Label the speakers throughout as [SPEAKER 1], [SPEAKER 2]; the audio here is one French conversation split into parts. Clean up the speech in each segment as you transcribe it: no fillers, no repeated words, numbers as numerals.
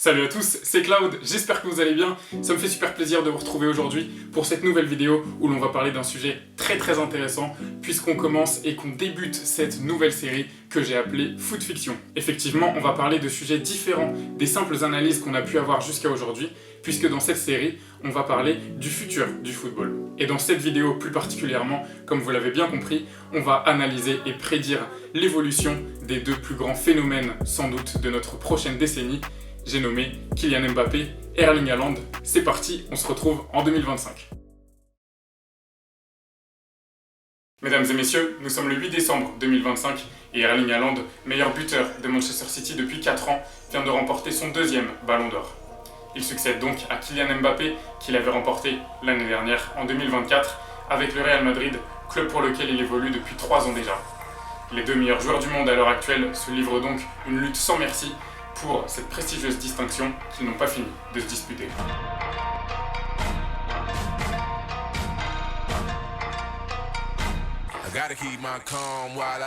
[SPEAKER 1] Salut à tous, c'est Cloud, j'espère que vous allez bien. Ça me fait super plaisir de vous retrouver aujourd'hui pour cette nouvelle vidéo où l'on va parler d'un sujet très intéressant puisqu'on commence et qu'on débute cette nouvelle série que j'ai appelée Foot Fiction. Effectivement, on va parler de sujets différents des simples analyses qu'on a pu avoir jusqu'à aujourd'hui puisque dans cette série, on va parler du futur du football. Et dans cette vidéo plus particulièrement, comme vous l'avez bien compris, on va analyser et prédire l'évolution des deux plus grands phénomènes sans doute de notre prochaine décennie. J'ai nommé Kylian Mbappé et Erling Haaland. C'est parti, on se retrouve en 2025. Mesdames et messieurs, nous sommes le 8 décembre 2025 et Erling Haaland, meilleur buteur de Manchester City depuis 4 ans, vient de remporter son deuxième Ballon d'Or. Il succède donc à Kylian Mbappé, qu'il avait remporté l'année dernière en 2024 avec le Real Madrid, club pour lequel il évolue depuis 3 ans déjà. Les deux meilleurs joueurs du monde à l'heure actuelle se livrent donc une lutte sans merci pour cette prestigieuse distinction qu'ils n'ont pas fini de se disputer. I gotta keep my calm while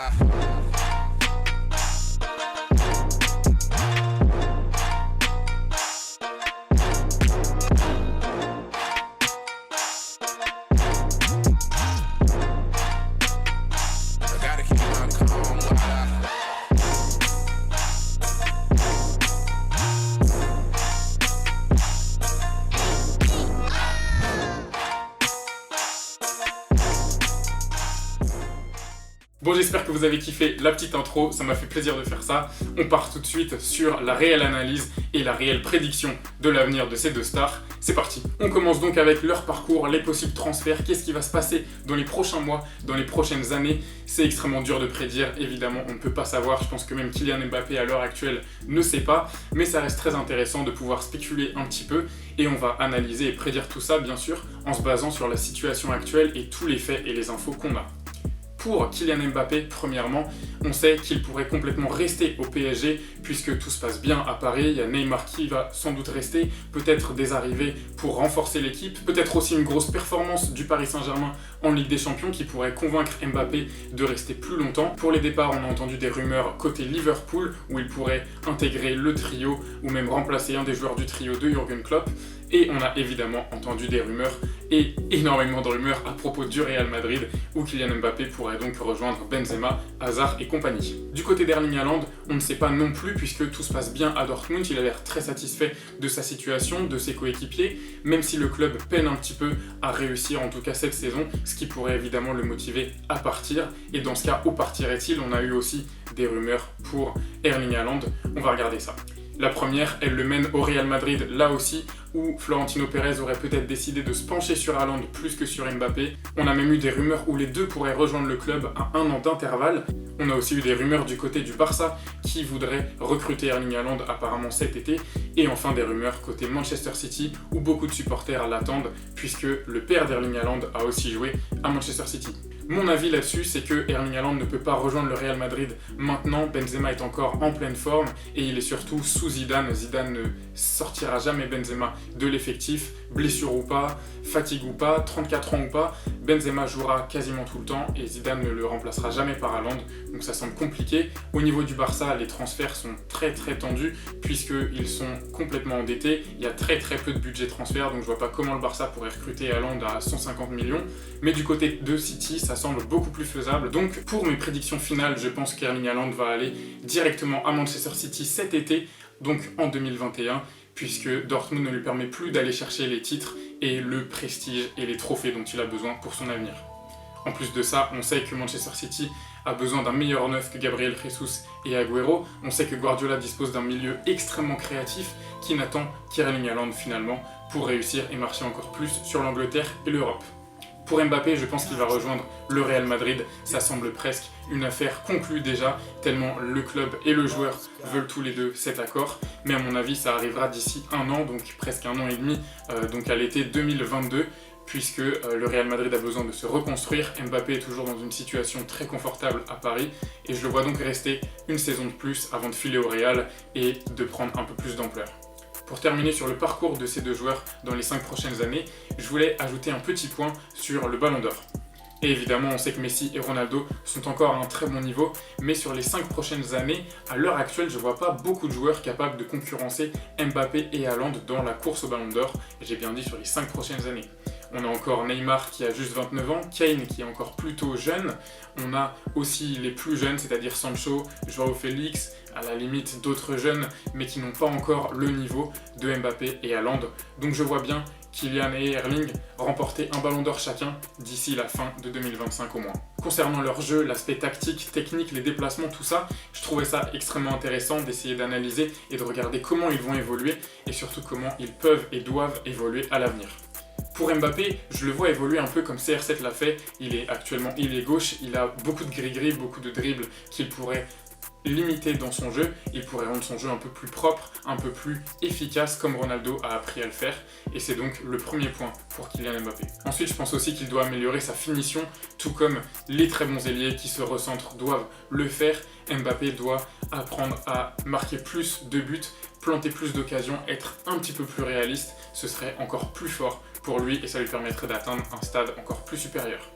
[SPEAKER 1] Bon, j'espère que vous avez kiffé la petite intro, ça m'a fait plaisir de faire ça. On part tout de suite sur la réelle analyse et la réelle prédiction de l'avenir de ces deux stars. C'est parti. On commence donc avec leur parcours, les possibles transferts, qu'est-ce qui va se passer dans les prochains mois, dans les prochaines années. C'est extrêmement dur de prédire, évidemment, on ne peut pas savoir. Je pense que même Kylian Mbappé à l'heure actuelle ne sait pas, mais ça reste très intéressant de pouvoir spéculer un petit peu et on va analyser et prédire tout ça, bien sûr, en se basant sur la situation actuelle et tous les faits et les infos qu'on a. Pour Kylian Mbappé, premièrement, on sait qu'il pourrait complètement rester au PSG puisque tout se passe bien à Paris. Il y a Neymar qui va sans doute rester, peut-être des arrivées pour renforcer l'équipe, peut-être aussi une grosse performance du Paris Saint-Germain en Ligue des Champions qui pourrait convaincre Mbappé de rester plus longtemps. Pour les départs, on a entendu des rumeurs côté Liverpool où il pourrait intégrer le trio ou même remplacer un des joueurs du trio de Jürgen Klopp. Et on a évidemment entendu des rumeurs et énormément de rumeurs à propos du Real Madrid où Kylian Mbappé pourrait donc rejoindre Benzema, Hazard et compagnie. Du côté d'Erling Haaland, on ne sait pas non plus puisque tout se passe bien à Dortmund, il a l'air très satisfait de sa situation, de ses coéquipiers, même si le club peine un petit peu à réussir en tout cas cette saison, ce qui pourrait évidemment le motiver à partir. Et dans ce cas, où partirait-il? On a eu aussi des rumeurs pour Erling Haaland, on va regarder ça. La première, elle le mène au Real Madrid, là aussi, où Florentino Pérez aurait peut-être décidé de se pencher sur Haaland plus que sur Mbappé. On a même eu des rumeurs où les deux pourraient rejoindre le club à 1 an d'intervalle. On a aussi eu des rumeurs du côté du Barça qui voudrait recruter Erling Haaland apparemment cet été. Et enfin des rumeurs côté Manchester City où beaucoup de supporters l'attendent puisque le père d'Erling Haaland a aussi joué à Manchester City. Mon avis là-dessus, c'est que Erling Haaland ne peut pas rejoindre le Real Madrid maintenant. Benzema est encore en pleine forme et il est surtout sous Zidane. Zidane ne sortira jamais Benzema de l'effectif, blessure ou pas, fatigue ou pas, 34 ans ou pas. Benzema jouera quasiment tout le temps et Zidane ne le remplacera jamais par Haaland. Donc ça semble compliqué. Au niveau du Barça, les transferts sont très tendus puisqu'ils sont complètement endettés. Il y a très peu de budget transfert, donc je vois pas comment le Barça pourrait recruter Haaland à 150 millions. Mais du côté de City, ça semble beaucoup plus faisable. Donc pour mes prédictions finales, je pense qu'Erling Haaland va aller directement à Manchester City cet été, donc en 2021, puisque Dortmund ne lui permet plus d'aller chercher les titres et le prestige et les trophées dont il a besoin pour son avenir. En plus de ça, on sait que Manchester City a besoin d'un meilleur neuf que Gabriel Jesus et Agüero. On sait que Guardiola dispose d'un milieu extrêmement créatif qui n'attend qu'Erling Haaland finalement pour réussir et marcher encore plus sur l'Angleterre et l'Europe. Pour Mbappé, je pense qu'il va rejoindre le Real Madrid. Ça semble presque une affaire conclue déjà, tellement le club et le joueur veulent tous les deux cet accord. Mais à mon avis, ça arrivera d'ici 1 an, donc presque 1 an et demi, donc à l'été 2022. Puisque le Real Madrid a besoin de se reconstruire. Mbappé est toujours dans une situation très confortable à Paris et je le vois donc rester une saison de plus avant de filer au Real et de prendre un peu plus d'ampleur. Pour terminer sur le parcours de ces deux joueurs dans les 5 prochaines années, je voulais ajouter un petit point sur le Ballon d'Or. Et évidemment, on sait que Messi et Ronaldo sont encore à un très bon niveau, mais sur les 5 prochaines années, à l'heure actuelle, je ne vois pas beaucoup de joueurs capables de concurrencer Mbappé et Haaland dans la course au Ballon d'Or, et j'ai bien dit sur les 5 prochaines années. On a encore Neymar qui a juste 29 ans, Kane qui est encore plutôt jeune, on a aussi les plus jeunes, c'est-à-dire Sancho, Joao Félix, à la limite d'autres jeunes, mais qui n'ont pas encore le niveau de Mbappé et Haaland. Donc je vois bien Kylian et Erling remporter un Ballon d'Or chacun d'ici la fin de 2025 au moins. Concernant leur jeu, l'aspect tactique, technique, les déplacements, tout ça, je trouvais ça extrêmement intéressant d'essayer d'analyser et de regarder comment ils vont évoluer et surtout comment ils peuvent et doivent évoluer à l'avenir. Pour Mbappé, je le vois évoluer un peu comme CR7 l'a fait, il est actuellement ailier gauche, il a beaucoup de gris-gris, beaucoup de dribbles qu'il pourrait limité dans son jeu, il pourrait rendre son jeu un peu plus propre, un peu plus efficace comme Ronaldo a appris à le faire et c'est donc le premier point pour Kylian Mbappé. Ensuite, je pense aussi qu'il doit améliorer sa finition, tout comme les très bons ailiers qui se recentrent doivent le faire. Mbappé doit apprendre à marquer plus de buts, planter plus d'occasions, être un petit peu plus réaliste, ce serait encore plus fort pour lui et ça lui permettrait d'atteindre un stade encore plus supérieur.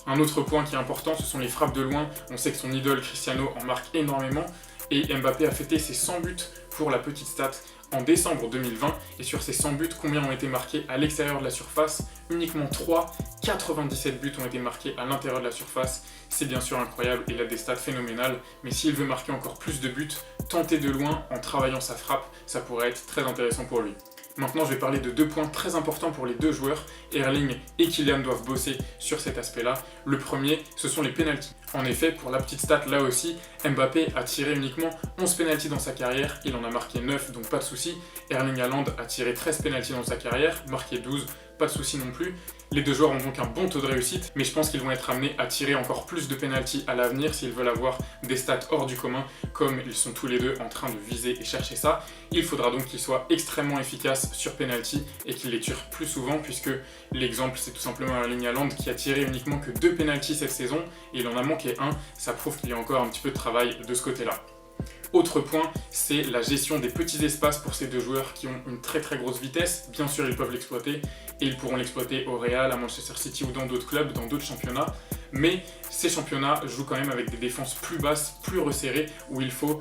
[SPEAKER 1] Un autre point qui est important, ce sont les frappes de loin. On sait que son idole Cristiano en marque énormément et Mbappé a fêté ses 100 buts pour la petite stat en décembre 2020 et sur ces 100 buts, combien ont été marqués à l'extérieur de la surface? Uniquement 3, 97 buts ont été marqués à l'intérieur de la surface. C'est bien sûr incroyable, il a des stats phénoménales, mais s'il veut marquer encore plus de buts, tenter de loin en travaillant sa frappe, ça pourrait être très intéressant pour lui. Maintenant, je vais parler de 2 points très importants pour les 2 joueurs. Erling et Kylian doivent bosser sur cet aspect-là. Le premier, ce sont les pénaltys. En effet, pour la petite stat, là aussi, Mbappé a tiré uniquement 11 pénaltys dans sa carrière. Il en a marqué 9, donc pas de souci. Erling Haaland a tiré 13 pénaltys dans sa carrière, marqué 12, pas de souci non plus. Les 2 joueurs ont donc un bon taux de réussite, mais je pense qu'ils vont être amenés à tirer encore plus de pénaltys à l'avenir s'ils veulent avoir des stats hors du commun, comme ils sont tous les 2 en train de viser et chercher ça. Il faudra donc qu'ils soient extrêmement efficaces sur pénalty et qu'ils les tirent plus souvent, puisque l'exemple c'est tout simplement Erling Haaland qui a tiré uniquement que 2 pénaltys cette saison et il en a manqué un. Ça prouve qu'il y a encore un petit peu de travail de ce côté-là. Autre point, c'est la gestion des petits espaces pour ces 2 joueurs qui ont une très grosse vitesse. Bien sûr, ils peuvent l'exploiter et ils pourront l'exploiter au Real, à Manchester City ou dans d'autres clubs, dans d'autres championnats. Mais ces championnats jouent quand même avec des défenses plus basses, plus resserrées, où il faut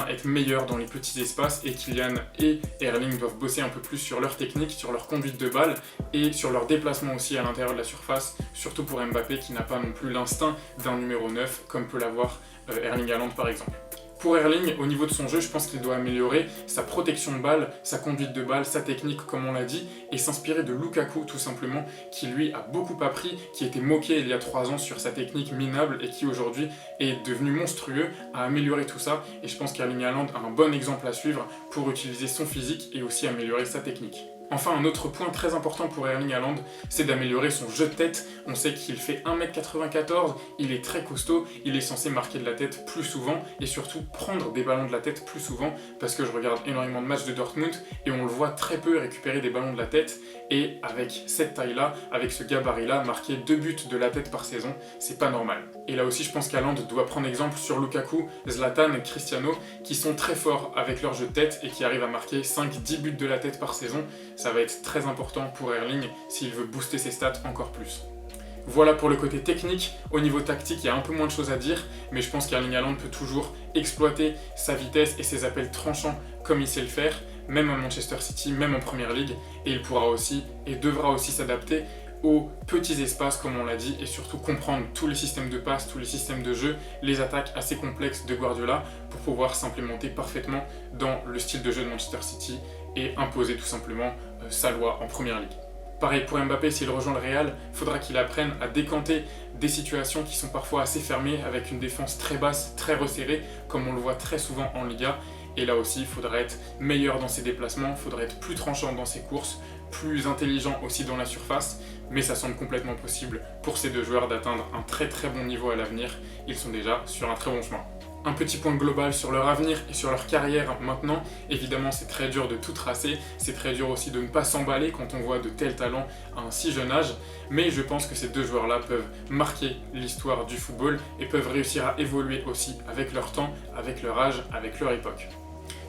[SPEAKER 1] être meilleur dans les petits espaces et Kylian et Erling doivent bosser un peu plus sur leur technique, sur leur conduite de balle et sur leur déplacement aussi à l'intérieur de la surface, surtout pour Mbappé qui n'a pas non plus l'instinct d'un numéro 9 comme peut l'avoir Erling Haaland par exemple. Pour Erling, au niveau de son jeu, je pense qu'il doit améliorer sa protection de balle, sa conduite de balle, sa technique comme on l'a dit, et s'inspirer de Lukaku tout simplement, qui lui a beaucoup appris, qui était moqué il y a 3 ans sur sa technique minable et qui aujourd'hui est devenu monstrueux, a amélioré tout ça, et je pense qu'Erling Haaland a un bon exemple à suivre pour utiliser son physique et aussi améliorer sa technique. Enfin, un autre point très important pour Erling Haaland, c'est d'améliorer son jeu de tête. On sait qu'il fait 1m94, il est très costaud, il est censé marquer de la tête plus souvent et surtout prendre des ballons de la tête plus souvent parce que je regarde énormément de matchs de Dortmund et on le voit très peu récupérer des ballons de la tête et avec cette taille-là, avec ce gabarit-là, marquer 2 buts de la tête par saison, c'est pas normal. Et là aussi, je pense qu'Haaland doit prendre exemple sur Lukaku, Zlatan et Cristiano qui sont très forts avec leur jeu de tête et qui arrivent à marquer 5-10 buts de la tête par saison. Ça va être très important pour Erling s'il veut booster ses stats encore plus. Voilà pour le côté technique. Au niveau tactique, il y a un peu moins de choses à dire, mais je pense qu'Erling Haaland peut toujours exploiter sa vitesse et ses appels tranchants comme il sait le faire, même à Manchester City, même en Premier League, et il pourra aussi et devra aussi s'adapter aux petits espaces comme on l'a dit et surtout comprendre tous les systèmes de passe, tous les systèmes de jeu, les attaques assez complexes de Guardiola pour pouvoir s'implémenter parfaitement dans le style de jeu de Manchester City et imposer tout simplement sa loi en Premier League. Pareil pour Mbappé, s'il rejoint le Real, il faudra qu'il apprenne à décanter des situations qui sont parfois assez fermées avec une défense très basse, très resserrée, comme on le voit très souvent en Liga. Et là aussi, il faudra être meilleur dans ses déplacements, il faudra être plus tranchant dans ses courses, plus intelligent aussi dans la surface, mais ça semble complètement possible pour ces 2 joueurs d'atteindre un très bon niveau à l'avenir. Ils sont déjà sur un très bon chemin. Un petit point global sur leur avenir et sur leur carrière maintenant. Évidemment, c'est très dur de tout tracer, c'est très dur aussi de ne pas s'emballer quand on voit de tels talents à un si jeune âge, mais je pense que ces 2 joueurs-là peuvent marquer l'histoire du football et peuvent réussir à évoluer aussi avec leur temps, avec leur âge, avec leur époque.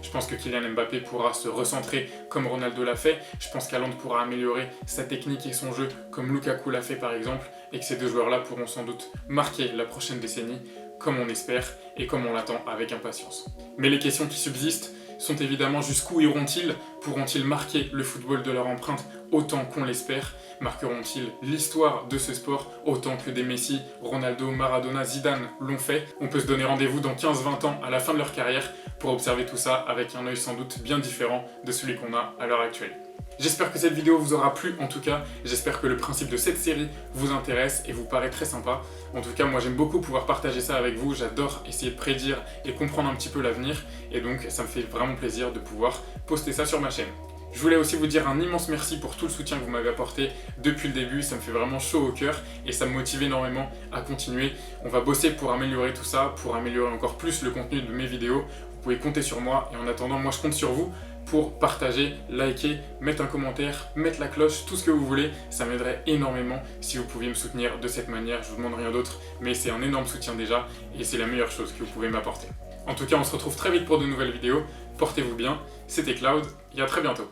[SPEAKER 1] Je pense que Kylian Mbappé pourra se recentrer comme Ronaldo l'a fait. Je pense qu'Haaland pourra améliorer sa technique et son jeu comme Lukaku l'a fait par exemple. Et que ces deux joueurs-là pourront sans doute marquer la prochaine décennie, comme on espère et comme on l'attend avec impatience. Mais les questions qui subsistent sont évidemment jusqu'où iront-ils? Pourront-ils marquer le football de leur empreinte autant qu'on l'espère? Marqueront-ils l'histoire de ce sport autant que des Messi, Ronaldo, Maradona, Zidane l'ont fait? On peut se donner rendez-vous dans 15-20 ans à la fin de leur carrière pour observer tout ça avec un œil sans doute bien différent de celui qu'on a à l'heure actuelle. J'espère que cette vidéo vous aura plu en tout cas, j'espère que le principe de cette série vous intéresse et vous paraît très sympa. En tout cas, moi j'aime beaucoup pouvoir partager ça avec vous, j'adore essayer de prédire et comprendre un petit peu l'avenir et donc ça me fait vraiment plaisir de pouvoir poster ça sur ma chaîne. Je voulais aussi vous dire un immense merci pour tout le soutien que vous m'avez apporté depuis le début, ça me fait vraiment chaud au cœur et ça me motive énormément à continuer. On va bosser pour améliorer tout ça, pour améliorer encore plus le contenu de mes vidéos. Vous pouvez compter sur moi et en attendant, moi je compte sur vous pour partager, liker, mettre un commentaire, mettre la cloche, tout ce que vous voulez. Ça m'aiderait énormément si vous pouviez me soutenir de cette manière. Je vous demande rien d'autre, mais c'est un énorme soutien déjà et c'est la meilleure chose que vous pouvez m'apporter. En tout cas, on se retrouve très vite pour de nouvelles vidéos. Portez-vous bien, c'était Cloud et à très bientôt.